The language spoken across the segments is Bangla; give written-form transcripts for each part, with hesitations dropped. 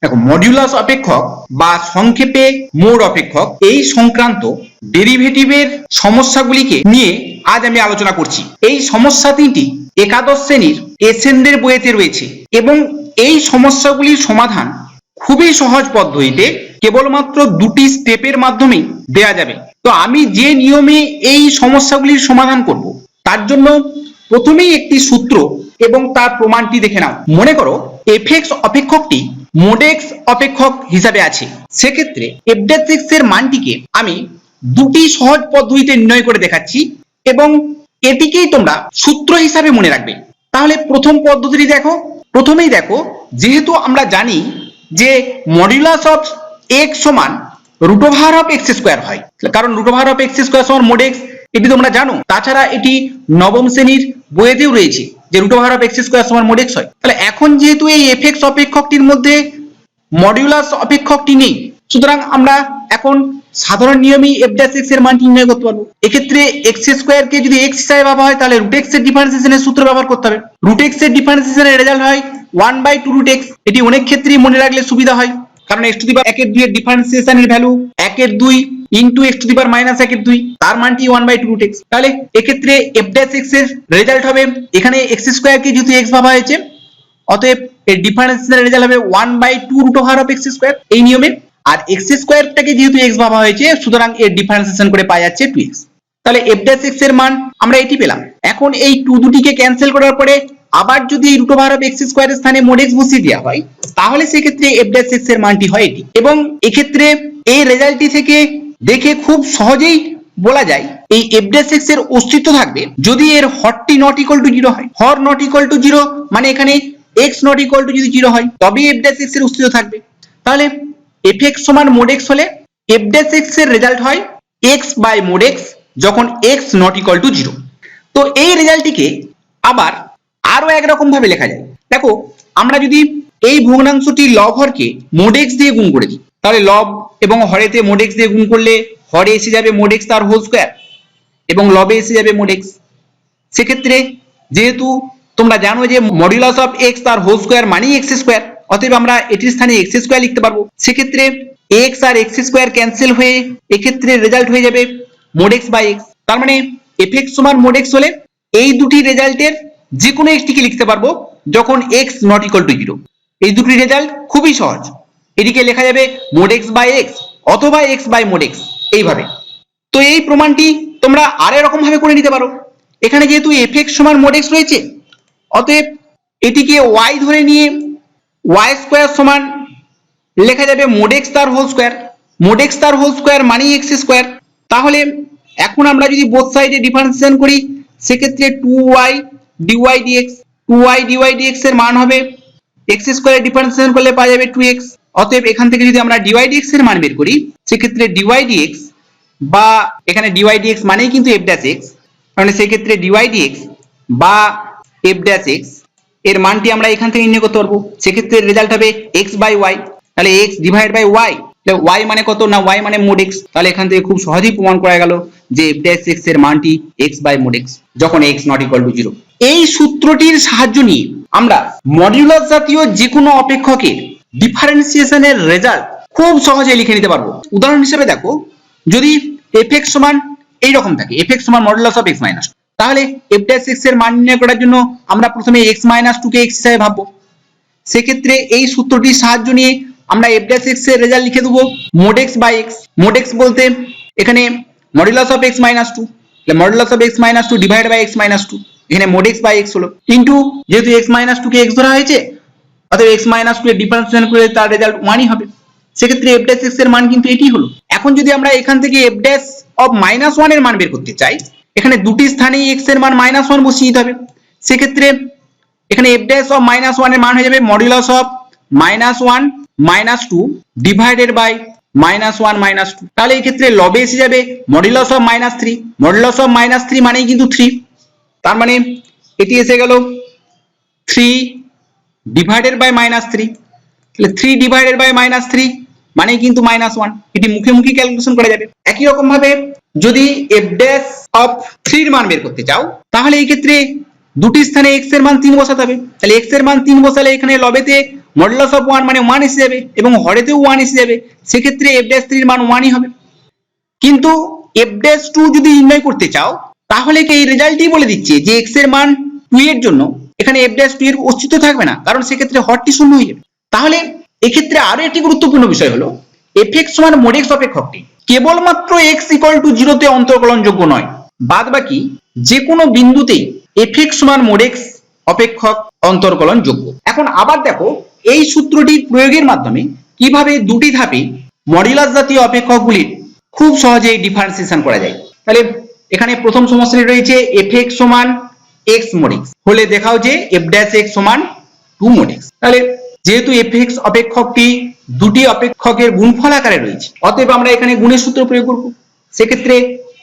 দেখো, মডিউলাস অপেক্ষক বা সংক্ষেপে মোড অপেক্ষক এই সংক্রান্ত ডেরিভেটিভের সমস্যাগুলিকে নিয়ে আজ আমি আলোচনা করছি। এই সমস্যা তিনটি একাদশ শ্রেণীর এসেন্ডের বইতে রয়েছে এবং এই সমস্যাগুলির সমাধান খুবই সহজ পদ্ধতিতে কেবলমাত্র দুটি স্টেপের মাধ্যমেই দেয়া যাবে। তো আমি যে নিয়মে এই সমস্যাগুলির সমাধান করব তার জন্য প্রথমেই একটি সূত্র এবং তার প্রমাণটি দেখে নাও। মনে করো এফএক্স অপেক্ষকটি মোডেক্স অপেক্ষক হিসাবে আছে, সেক্ষেত্রে f'(x) এর মানটিকে আমি দুটি সহজ পদ্ধতিতে নির্ণয় করে দেখাচ্ছি এবং এটিকেই তোমরা সূত্র হিসাবে মনে রাখবে। তাহলে প্রথম পদ্ধতিটি দেখো। প্রথমেই দেখো, যেহেতু আমরা জানি যে মডুলাস অফ x সমান √(x²) হয়, কারণ √(x² সমান mod x, এটি তোমরা জানো। তাছাড়া এটি নবম শ্রেণীর বইয়েতেও রয়েছে যে √(x² সমান mod x হয়। তাহলে এখন যেহেতু এই এফএক্স অপেক্ষকটির মধ্যে মডিউলাস অপেক্ষকটি নেই, সুতরাং আমরা এখন সাধারণ নিয়মেই f'(x) এর মানটি নির্ণয় করতে পারবো। এক্ষেত্রে x² কে যদি x হিসাবে ভাবা হয় তাহলে √x এর ডিফারেন্সিয়েশনের সূত্র ব্যবহার করতে হবে। √x এর ডিফারেন্সিয়েশনের রেজাল্ট হয় 1/2√x। এটি অনেক ক্ষেত্রেই মনে রাখলে সুবিধা হয়, কারণ x⁻1² এর ডিফারেন্সিয়েশনের ভ্যালু 1/2 ইনটু x⁻−1/2, তার মানটি 1/2√x। তাহলে এক্ষেত্রে f'(x) এর রেজাল্ট হবে, এখানে x² কে যেহেতু x ভাবা হয়েছে, অতএব এর ডিফারেন্সিয়েশনের রেজাল্ট হবে 1/2√x², এই নিয়মে। আর x² টাকে যেহেতু x ভাবা হয়েছে, সুতরাং এর ডিফারেন্সিয়েশন করে পাওয়া যাচ্ছে 2x। তাহলে f'(x) এর মান আমরা এটি পেলাম। এখন এই 2 দুটিকে ক্যান্সেল করার পরে আবার যদি এই √(x² এর স্থানে mod x বসিয়ে দেওয়া হয়, তাহলে সেক্ষেত্রে f'(x) এর মানটি হয় এটি। এবং এক্ষেত্রে এই রেজাল্টটি থেকে দেখে খুব সহজেই বলা যায় এই f'(x) এর অস্তিত্ব থাকবে যদি এর হরটি নট ইকুয়াল টু 0 হয়। হর নট ইকুয়াল টু 0 মানে এখানে x নট ইকুয়াল টু যদি 0 হয় তবেই f'(x) এর অস্তিত্ব থাকবে। তাহলে fx সমান mod x হলে f'(x) এর রেজাল্ট হয় x/mod x যখন x নট ইকুয়াল টু 0। তো এই রেজাল্টটিকে আবার আরো একরকম ভাবে লেখা যায়। দেখো, আমরা যদি এই ভগ্নাংশটির লব হরকে mod x দিয়ে গুণ করে দিই, তাহলে লব এবং হরেতে mod x দিয়ে গুণ করলে হরে এসে যাবে mod x তার হোল স্কয়ার এবং লবে এসে যাবে mod x। সেক্ষেত্রে যেহেতু তোমরা জানো যে মডুলাস অফ x তার হোল স্কয়ার মানেই x², অতএব আমরা এটির স্থানে x² লিখতে পারবো। সেক্ষেত্রে x আর x² ক্যান্সেল হয়ে এক্ষেত্রে রেজাল্ট হয়ে যাবে mod x/x। তার মানে fx সমান mod x হলে এই দুটি রেজাল্টের যে কোনো একটিকে লিখতে পারবো যখন x নট ইকুয়াল টু 0। এই দুটি রেজাল্ট খুবই সহজ, এটিকে লেখা যাবে mod x/x অথবা x/mod x এইভাবে। তো এই প্রমাণটি তোমরা আর এরকম ভাবে করে নিতে পারো। এখানে যেহেতু fx সমান mod x রয়েছে, অতএব এটিকে y ধরে নিয়ে y² সমান লেখা যাবে mod x তার হোল স্কয়ার। mod x তার হোল স্কয়ার মানেই x²। তাহলে এখন আমরা যদি বোথ সাইডে ডিফারেন্সিয়েশন করি, সেক্ষেত্রে 2y dy dx 2y dy dx এর মান হবে x² এর ডিফারেন্সিয়েশন করলে পাওয়া যাবে 2x। অতএব এখান থেকে যদি আমরা dy dx এর মান বের করি, সেক্ষেত্রে dy dx বা এখানে dy dx মানেই কিন্তু f'(x), মানে সেক্ষেত্রে dy dx বা f'(x) এর মানটি আমরা এখান থেকে নির্ণয় করতে পারবো। সেক্ষেত্রে রেজাল্ট হবে x/y। তাহলে x divide by y, y মানে কত না y মানে mod x। তাহলে এখান থেকে খুব সহজেই প্রমাণ করা গেল যে f'(x) এর মানটি x/mod x যখন x নট ইকুয়াল টু 0। এই সূত্রটির সাহায্য নিয়ে আমরা মডিউলাস জাতীয় যে কোনো অপেক্ষকের ডিফারেন্সিয়েশনের রেজাল্ট খুব সহজে লিখে নিতে পারবো। উদাহরণ হিসেবে দেখো, যদি fx সমান এই রকম থাকে, fx সমান মডুলাস অফ x মাইনাস, তাহলে f'(x) এর মান নির্ণয় করার জন্য আমরা প্রথমে x-2 কে x হিসেবে ভাববো। সেক্ষেত্রে এই সূত্রটির সাহায্য নিয়ে আমরা f'(x) এর রেজাল্ট লিখে দেবো mod x/x। mod x বলতে এখানে modulus of x-2, modulus of x-2 divide by x-2, এখানে mod x/x হলো ইনটু যেহেতু x-2 কে x ধরা হয়েছে, অতএব x-2 এর ডিফারেন্সিয়েশন করে তার রেজাল্ট 1ই হবে। সেক্ষেত্রে f'(x) এর মান কিন্তু এটি হলো। এখন যদি আমরা এখান থেকে f'(-1) এর মান বের করতে চাই, এখানে দুটি স্থানেই x এর মান -1 বসিয়ে দিতে হবে। সেক্ষেত্রে এখানে f'(-1) এর মান হয়ে যাবে মডুলাস অফ -1 - 2 ডিভাইডেড বাই -1 - 2। তাহলে এই ক্ষেত্রে লবে এসে যাবে মডুলাস অফ -3। মডুলাস অফ -3 মানেই কিন্তু 3, তার মানে এটি এসে গেল 3 ডিভাইডেড বাই -3। তাহলে 3 ডিভাইডেড বাই -3 মানেই কিন্তু -1। এটি মুখে মুখে ক্যালকুলেশন করা যাবে। একই রকম ভাবে যদি f'(3) এর মান বের করতে চাও, তাহলে এই ক্ষেত্রে দুটি স্থানে x এর মান 3 বসাতে হবে। তাহলে x এর মান 3 বসালে এখানে লবেতে মডুলাস অফ 1 মানে 1 এসে যাবে এবং হরেতেও 1 এসে যাবে, সেক্ষেত্রে f'3 এর মান 1ই হবে। কিন্তু f'2 যদি নির্ণয় করতে চাও তাহলে কি এই রেজাল্টই বলে দিচ্ছে যে x এর মান 2 এর জন্য এখানে f'2 এর অস্তিত্ব থাকবে না, কারণ সেক্ষেত্রে হরটি শূন্য হয়ে যাবে। তাহলে এক্ষেত্রে আরো একটি গুরুত্বপূর্ণ বিষয় হলো fx সমান mod x অপেক্ষকটি কেবলমাত্র x = 0 তে অন্তর্কলনযোগ্য নয়, বাদ বাকি যে কোনো বিন্দুতেই fx সমান mod x অপেক্ষক অন্তর্কলনযোগ্য। এখন আবার দেখো এই সূত্রটির প্রয়োগের মাধ্যমে কিভাবে দুটি ধাপে মডুলাস জাতীয় অপেক্ষকগুলির খুব সহজেই ডিফারেন্সিয়েশন করা যায়। তাহলে এখানে প্রথম সমস্যাটি রয়েছে fx সমান x mod x হলে দেখাও যে f'(x) সমান 2 mod x। তাহলে যেহেতু fx অপেক্ষকটি দুটি অপেক্ষকের গুণফল আকারে রয়েছে, অতএব আমরা এখানে গুণের সূত্র প্রয়োগ করব। সেক্ষেত্রে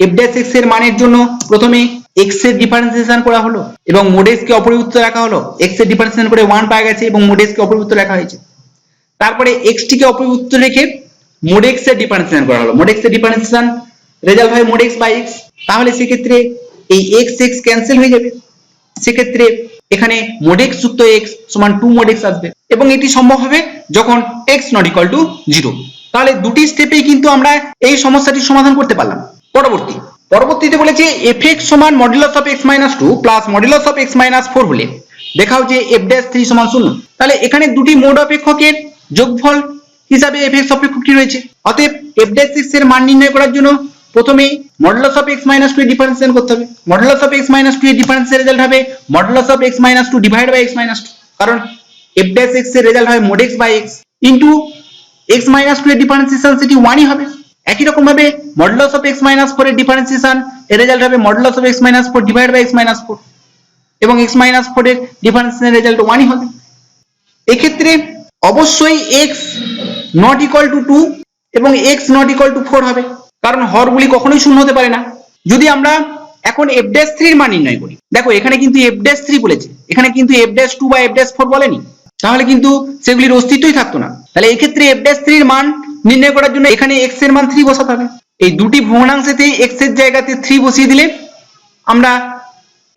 f'(x) এর মানের জন্য প্রথমে x এর ডিফারেন্সিয়েশন করা হলো এবং mod x কে অপরিবর্তিত রাখা হলো। x এর ডিফারেন্সিয়েশন করে 1 পাওয়া গেছে এবং mod x কে অপরিবর্তিত রাখা হয়েছে। তারপরে x টিকে অপরিবর্তিত রেখে mod x এর ডিফারেন্সিয়েশন করা হলো। mod x এর ডিফারেন্সিয়েশন রেজাল্ট হয় mod x বাই x। তাহলে সেক্ষেত্রে এই x x ক্যান্সেল হয়ে যাবে, সেক্ষেত্রে এখানে mod x যুক্ত x সমান 2 mod x আসবে এবং এটি সম্ভব হবে যখন x ≠ 0। তাহলে দুটি স্টেপেই কিন্তু আমরা এই সমস্যাটির সমাধান করতে পারলাম। পরবর্তীতে বলেছে fx সমান modulus of x - 2 plus modulus of x - 4 হলে দেখাও যে f'3 সমান 0। তাহলে এখানে দুটি মোড অপেক্ষকের যোগফল হিসাবে fx অপেক্ষকটি রয়েছে, অতএব f'(x) এর মান নির্ণয় করার জন্য প্রথমে মডুলাস অফ x - 2 এর ডিফারেন্সিয়েশন করতে হবে। মডুলাস অফ x - 2 এর ডিফারেন্সিয়েশন রেজাল্ট হবে modulus of x - 2 divide by x - 2, কারণ f'(x) এর রেজাল্ট হয় mod x by x into x - 2 এর ডিফারেন্সিয়েশন সেটি 1ই হবে। একই রকম ভাবে মডুলাস অফ x - 4 এর ডিফারেন্সিয়েশন এর রেজাল্ট হবে modulus of x - 4 divide by x - 4 এবং x - 4 এর ডিফারেন্সিয়েশন রেজাল্ট 1ই হবে। এক্ষেত্রে অবশ্যই x ≠ 2 এবং x ≠ 4 হবে, কারণ হরগুলি কখনোই শূন্য হতে পারে না। যদি আমরা এখন f'3 এর মান নির্ণয় করি, দেখো এখানে কিন্তু f'3 বলেছে, এখানে কিন্তু f'2 বা f'4 বলেনি, তাহলে কিন্তু সেগুলির অস্তিত্বই থাকতো না। তাহলে এই ক্ষেত্রে f'3 এর মান নির্ণয় করার জন্য এখানে x এর মান 3 বসাতে হবে। এই দুটি ভগ্নাংশেতেই x এর জায়গাতে 3 বসিয়ে দিলে আমরা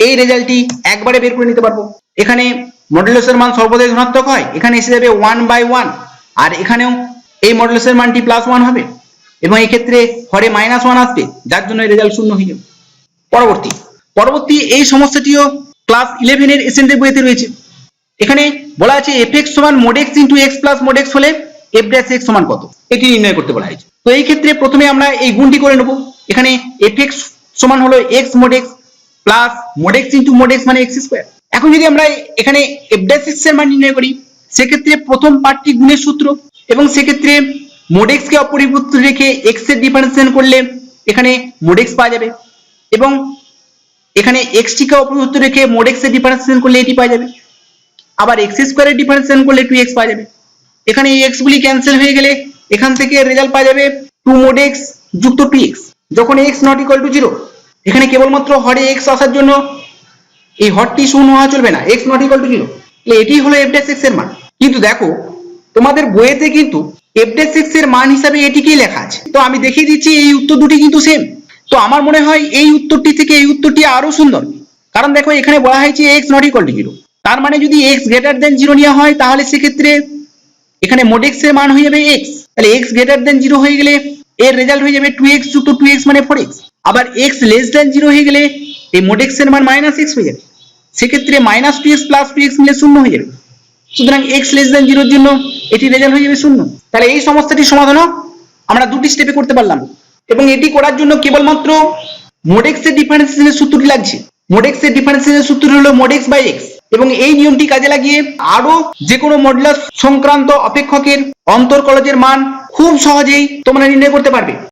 এই রেজাল্টটি একবারে বের করে নিতে পারবো। এখানে মডুলাসের মান সর্বদাই ধনাত্মক হয়, এখানে এসে যাবে 1/1, আর এখানেও এই মডুলাসের মানটি +1 হবে এবং এই ক্ষেত্রে হরে -1 আসবে, যার জন্য এই রেজাল্ট শূন্য হয়ে যাবে। পরবর্তী এই সমস্যাটিও ক্লাস 11 এর এসএনডি বইতে রয়েছে। এখানে বলা আছে fx সমান mod x into x plus mod x হলে f'(x) সমান কত, এটি নির্ণয় করতে বলা হয়েছে। তো এই ক্ষেত্রে প্রথমে আমরা এই গুণটি করে নেব। এখানে fx সমান হলো x mod x plus mod x into mod x মানে x²। এখন যদি আমরা এখানে f'(x) এর মান নির্ণয় করি, সেক্ষেত্রে প্রথম পার্টটি গুণের সূত্র এবং সেক্ষেত্রে mod x কে অপরিবর্তিত রেখে x এর ডিফারেন্সিয়েশন করলে এখানে mod x পাওয়া যাবে এবং এখানে x টিকে অপরিবর্তিত রেখে mod x এর ডিফারেন্সিয়েশন করলে এটি পাওয়া যাবে। আবার x² এর ডিফারেন্সিয়েশন করলে 2x পাওয়া যাবে। এখানে এই x গুলি ক্যান্সেল হয়ে গেলে এখান থেকে রেজাল্ট পাওয়া যাবে 2 mod x যুক্ত 2x যখন x ≠ 0। এখানে কেবলমাত্র হরে x আসার জন্য এই হরটি শূন্য হওয়া চলবে না, x ≠ 0। এটি হলো f'(x) এর মান। কিন্তু দেখো তোমাদের বইয়েতে কিন্তু f'(x) এর মান হিসাবে এটিকেই লেখা আছে। তো আমি দেখিয়ে দিচ্ছি এই উত্তর দুটি কিন্তু সেম। তো আমার মনে হয় এই উত্তরটি থেকে এই উত্তরটি আরো সুন্দর, কারণ দেখো এখানে বলা হয়েছে x ≠ 0, তার মানে যদি x > 0 নেওয়া হয় তাহলে সেক্ষেত্রে এখানে mod x এর মান হয়ে যাবে x। তাহলে x > 0 হয়ে গেলে এর রেজাল্ট হয়ে যাবে 2x যুক্ত 2x মানে 4x। আবার x < 0 হয়ে গেলে এই mod x এর মান -x হয়ে যাবে, সেক্ষেত্রে -2x প্লাস 2x মিলে 0 হয়ে যাবে। সুতরাং x < 0 এর জন্য এটি রেজাল্ট হয়ে যাবে 0। তাহলে এই সমস্যাটির সমাধানও আমরা দুটি স্টেপে করতে পারলাম এবং এটি করার জন্য কেবলমাত্র mod x এর ডিফারেন্সিয়েশনের সূত্রটি লাগছে। mod x এর ডিফারেন্সিয়েশনের সূত্র হলো mod x বাই x এবং এই নিয়মটি কাজে লাগিয়ে আরো যে কোনো মডুলাস সংক্রান্ত অপেক্ষকের অন্তর্কলজের মান খুব সহজেই তোমরা নির্ণয় করতে পারবে।